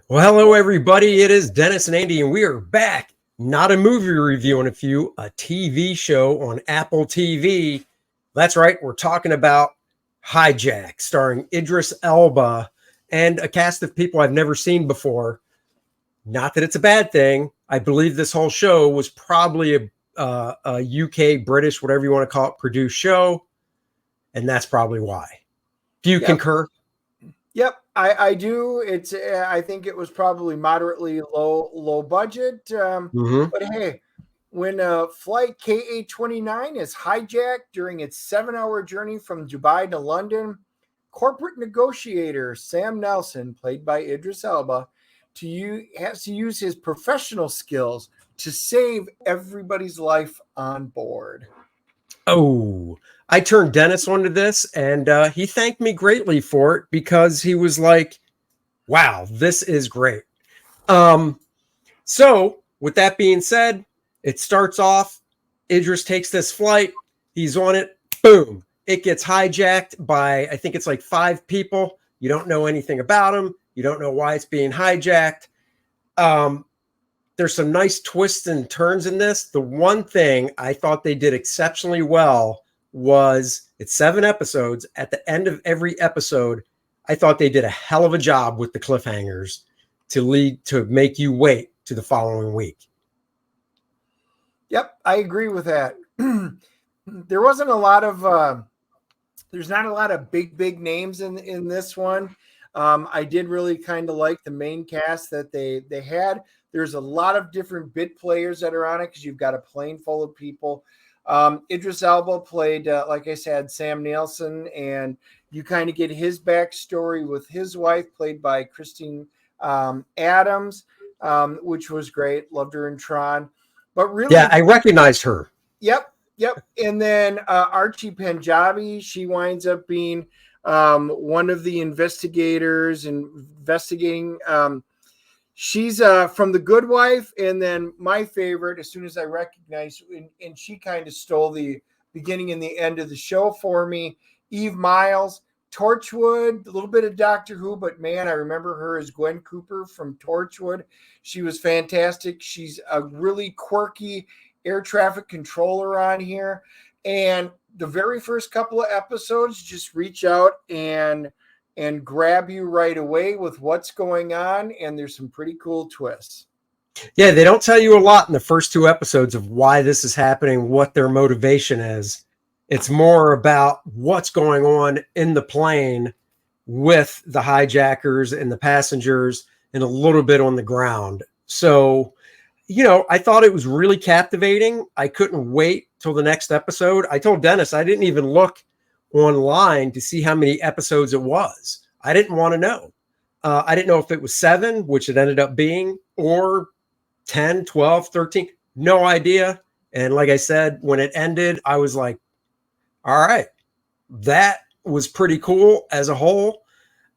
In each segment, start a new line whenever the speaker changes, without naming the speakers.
Well, hello, everybody. It is Dennis and Andy, and we are back. Not a movie review on a TV show on Apple TV. That's right. We're talking about Hijack, starring Idris Elba and a cast of people I've never seen before. Not that it's a bad thing. I believe this whole show was probably a UK, British, whatever you want to call it, produced show. And that's probably why. Do you
Yep.
concur?
Yep, I do. It's I think it was probably moderately low budget.
Mm-hmm.
But hey, when flight KA-29 is hijacked during its 7-hour journey from Dubai to London, corporate negotiator Sam Nelson, played by Idris Elba, has to use his professional skills to save everybody's life on board.
Oh, I turned Dennis onto this, and he thanked me greatly for it because he was like, "Wow, this is great." Um, so, with that being said, it starts off. Idris takes this flight. He's on it. Boom! It gets hijacked by I think it's like 5 people. You don't know anything about them. You don't know why it's being hijacked. Um, there's some nice twists and turns in this. The one thing I thought they did exceptionally well was it's 7 episodes. At the end of every episode, I thought they did a hell of a job with the cliffhangers to make you wait to the following week.
Yep, I agree with that. There wasn't a lot of there's not a lot of big names in this one. I did really kind of like the main cast that they had. There's a lot of different bit players that are on it because you've got a plane full of people. Idris Elba played, like I said, Sam Nelson, and you kind of get his backstory with his wife, played by Christine Adams, which was great. Loved her in Tron. But really,
Yeah, I recognized her.
Yep. And then Archie Panjabi, she winds up being one of the investigators investigating. She's from The Good Wife, and then my favorite, as soon as I recognized, and she kind of stole the beginning and the end of the show for me, Eve Myles, Torchwood, a little bit of Doctor Who, but man, I remember her as Gwen Cooper from Torchwood. She was fantastic. She's a really quirky air traffic controller on here. And the very first couple of episodes just reach out and grab you right away with what's going on, and there's some pretty cool twists.
Yeah, they don't tell you a lot in the first 2 episodes of why this is happening, what their motivation is. It's more about what's going on in the plane with the hijackers and the passengers and a little bit on the ground. So, I thought it was really captivating. I couldn't wait till the next episode. I told Dennis I didn't even look online to see how many episodes it was. I didn't want to know. I didn't know if it was 7, which it ended up being, or 10, 12, 13. No idea. And like I said, when it ended, I was like, all right, that was pretty cool as a whole.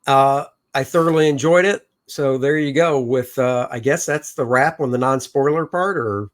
I thoroughly enjoyed it. So there you go with, I guess that's the wrap on the non-spoiler part, or?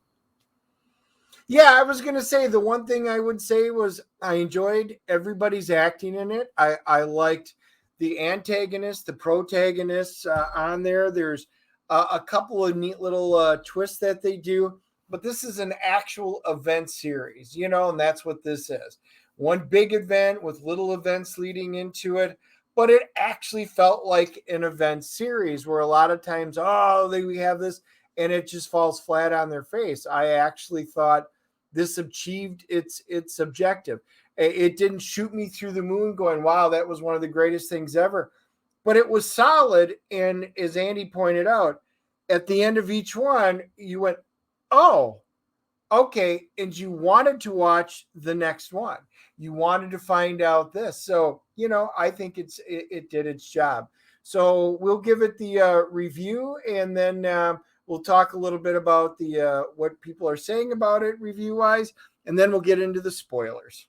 Yeah, I was going to say the one thing I would say was I enjoyed everybody's acting in it. I liked the antagonists, the protagonists on there. There's a couple of neat little twists that they do, but this is an actual event series, and that's what this is. One big event with little events leading into it, but it actually felt like an event series where a lot of times, we have this, and it just falls flat on their face. I actually thought this achieved its objective. It didn't shoot me through the moon going, wow, that was one of the greatest things ever. But it was solid. And as Andy pointed out, at the end of each one, you went, oh, okay. And you wanted to watch the next one. You wanted to find out this. So, I think it did its job. So we'll give it the review, and then we'll talk a little bit about the what people are saying about it review wise, and then we'll get into the spoilers.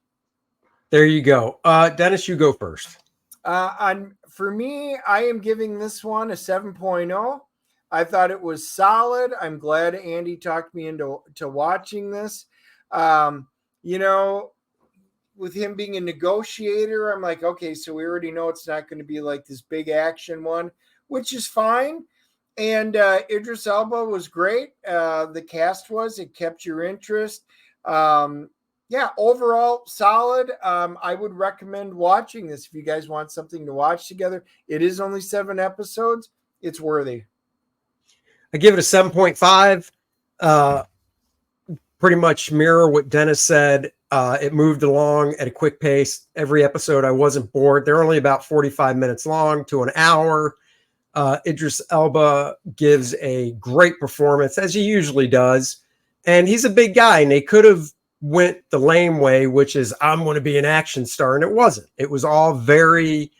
There you go. Dennis, you go first.
For me, I am giving this one a 7.0. I thought it was solid. I'm glad Andy talked me into watching this. You know, with him being a negotiator, I'm like, okay, so we already know it's not going to be like this big action one, which is fine. And Idris Elba was great. The cast it kept your interest. Yeah, overall solid. I would recommend watching this if you guys want something to watch together. It is only 7 episodes. It's worthy.
I give it a 7.5. Pretty much mirror what Dennis said. It moved along at a quick pace. Every episode, I wasn't bored. They're only about 45 minutes long to an hour. Idris Elba gives a great performance, as he usually does. And he's a big guy, and they could have went the lame way, which is I'm going to be an action star, and it wasn't. It was all very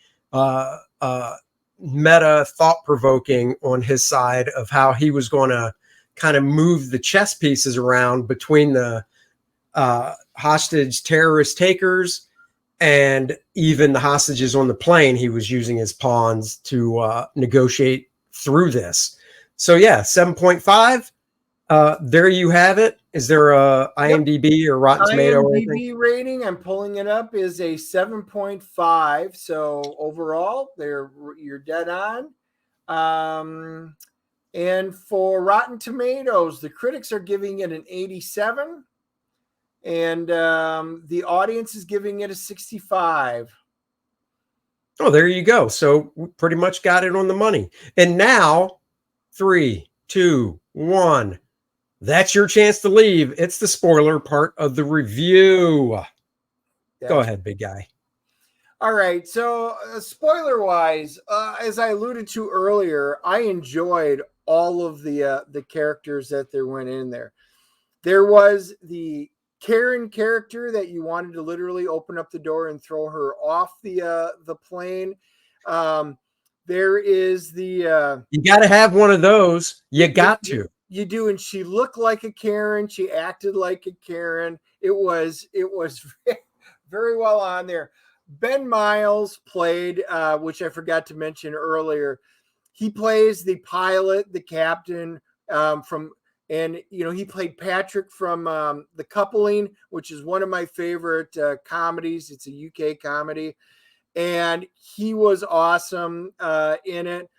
meta, thought-provoking on his side of how he was going to kind of move the chess pieces around between the hostage terrorist takers and even the hostages on the plane. He was using his pawns to negotiate through this. So yeah, 7.5. There you have it. Is there a IMDb or Rotten Tomato?
IMDb rating, I'm pulling it up, is a 7.5. So overall, you're dead on. And for Rotten Tomatoes, the critics are giving it an 87, and the audience is giving it a 65.
Oh, there you go. So we pretty much got it on the money. And now, 3, 2, 1. That's your chance to leave. It's the spoiler part of the review. Go ahead, big guy.
All right. So spoiler wise, as I alluded to earlier, I enjoyed all of the characters that there went in there. There was the Karen character that you wanted to literally open up the door and throw her off the plane. There is the
you got to have one of those. You got to.
You do, and she looked like a Karen. She acted like a Karen. It was very well on there. Ben Myles played, which I forgot to mention earlier. He plays the pilot, the captain he played Patrick from The Coupling, which is one of my favorite comedies. It's a UK comedy, and he was awesome in it.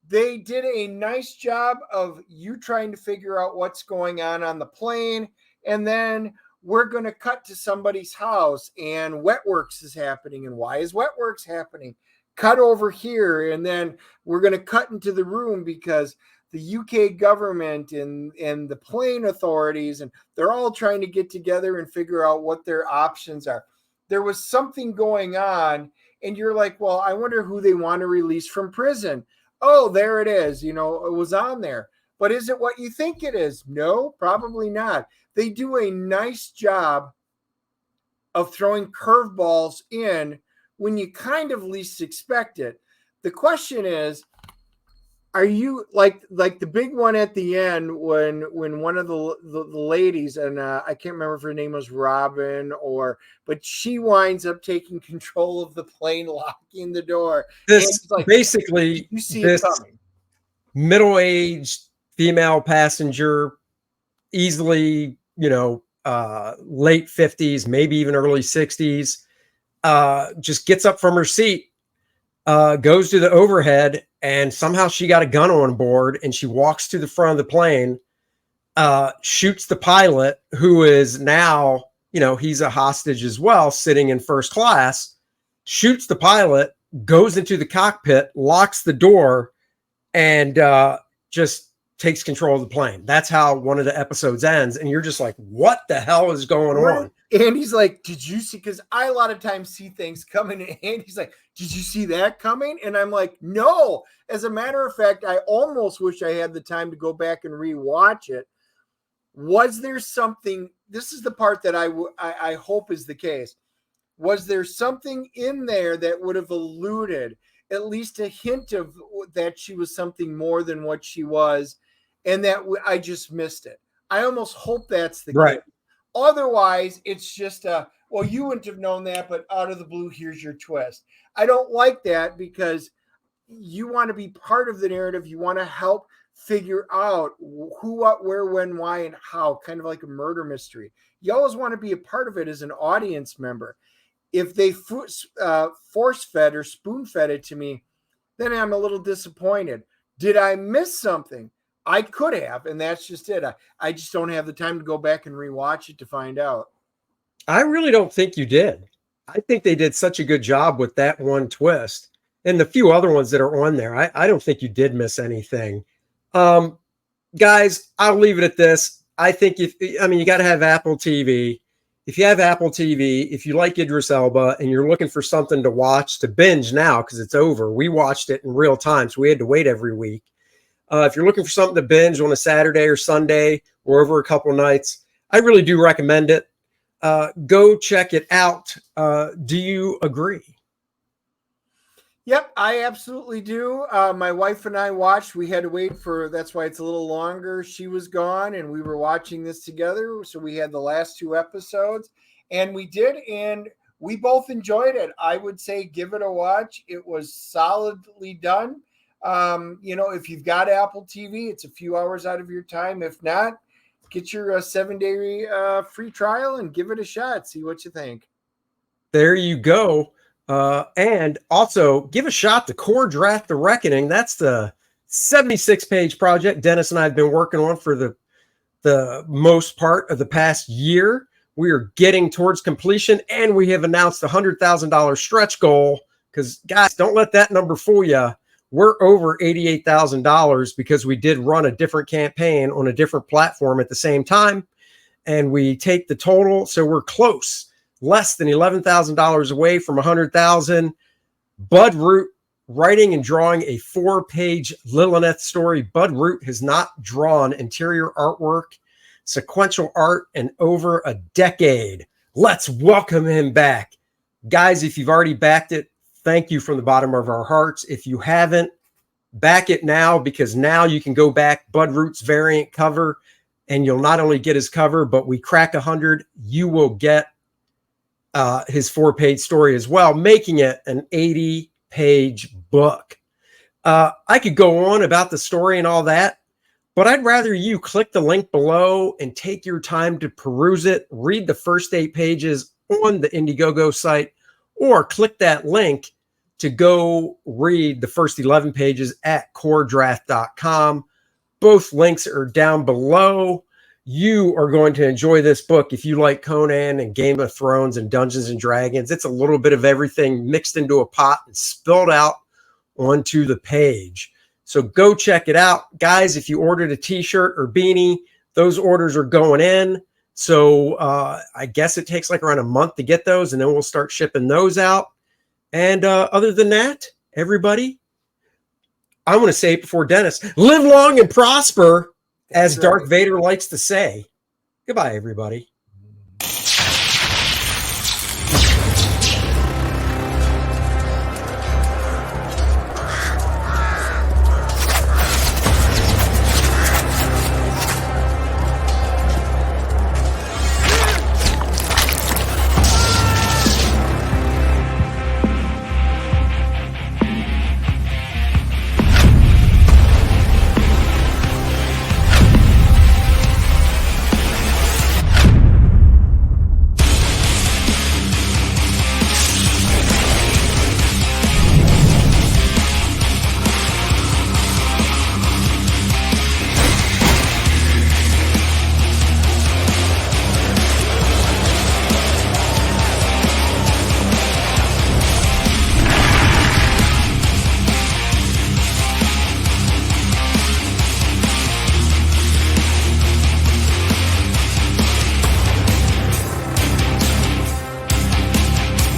They did a nice job of you trying to figure out what's going on the plane, and then we're going to cut to somebody's house and Wetworks is happening. And why is Wetworks happening? Cut over here. And then we're going to cut into the room because the UK government and the plane authorities, and they're all trying to get together and figure out what their options are. There was something going on, and you're like, well, I wonder who they want to release from prison. Oh, there it is. It was on there. But is it what you think it is? No, probably not. They do a nice job of throwing curveballs in when you kind of least expect it. The question is, are you like the big one at the end when one of the ladies, and I can't remember if her name was Robin but she winds up taking control of the plane, locking the door.
This
like,
basically
you see
this
it coming.
Middle-aged female passenger, easily, late 50s, maybe even early 60s, just gets up from her seat, goes to the overhead, and somehow she got a gun on board, and she walks to the front of the plane, shoots the pilot, who is now, he's a hostage as well, sitting in first class, shoots the pilot, goes into the cockpit, locks the door, and just takes control of the plane. That's how one of the episodes ends. And you're just like, what the hell is going on?
And he's like, did you see? Because I a lot of times see things coming, and he's like, did you see that coming? And I'm like, no. As a matter of fact, I almost wish I had the time to go back and rewatch it. Was there something? This is the part that I hope is the case. Was there something in there that would have alluded at least a hint of that she was something more than what she was, and that I just missed it? I almost hope that's the case. Otherwise, it's just well, you wouldn't have known that, but out of the blue, here's your twist. I don't like that, because you want to be part of the narrative. You want to help figure out who, what, where, when, why, and how, kind of like a murder mystery. You always want to be a part of it as an audience member. If they force-fed or spoon-fed it to me, then I'm a little disappointed. Did I miss something? I could have, and that's just it. I just don't have the time to go back and rewatch it to find out.
I really don't think you did. I think they did such a good job with that one twist and the few other ones that are on there. I don't think you did miss anything. Guys, I'll leave it at this. I think you got to have Apple TV. If you have Apple TV, if you like Idris Elba and you're looking for something to watch, to binge now because it's over, we watched it in real time, so we had to wait every week. If you're looking for something to binge on a Saturday or Sunday or over a couple nights, I really do recommend it. Go check it out. Do you agree?
Yep, I absolutely do. My wife and I watched. We had to wait that's why it's a little longer. She was gone and we were watching this together. So we had the last 2 episodes and we did. And we both enjoyed it. I would say give it a watch. It was solidly done. If you've got Apple TV, it's a few hours out of your time. If not, get your 7-day free trial and give it a shot. See what you think.
There you go. And also give a shot to Kor-Drath The Reckoning. That's the 76-page project Dennis and I have been working on for the most part of the past year. We are getting towards completion, and we have announced a $100,000 stretch goal because, guys, don't let that number fool you. We're over $88,000 because we did run a different campaign on a different platform at the same time, and we take the total, so we're close. Less than $11,000 away from $100,000. Bud Root writing and drawing a 4-page Lilith story. Bud Root has not drawn interior artwork, sequential art in over a decade. Let's welcome him back. Guys, if you've already backed it, thank you from the bottom of our hearts. If you haven't, back it now because now you can go back Bud Root's variant cover and you'll not only get his cover, but we crack 100, you will get his 4-page story as well, making it an 80-page book. I could go on about the story and all that, but I'd rather you click the link below and take your time to peruse it, read the first 8 pages on the Indiegogo site, or click that link to go read the first 11 pages at Kor-Drath.com. Both links are down below. You are going to enjoy this book if you like Conan and Game of Thrones and Dungeons and Dragons. It's a little bit of everything mixed into a pot and spilled out onto the page. So go check it out. Guys, if you ordered a t-shirt or beanie, those orders are going in. So I guess it takes like around a month to get those, and then we'll start shipping those out. And other than that, everybody, I want to say it before Dennis, live long and prosper. As Darth Vader likes to say. Goodbye, everybody.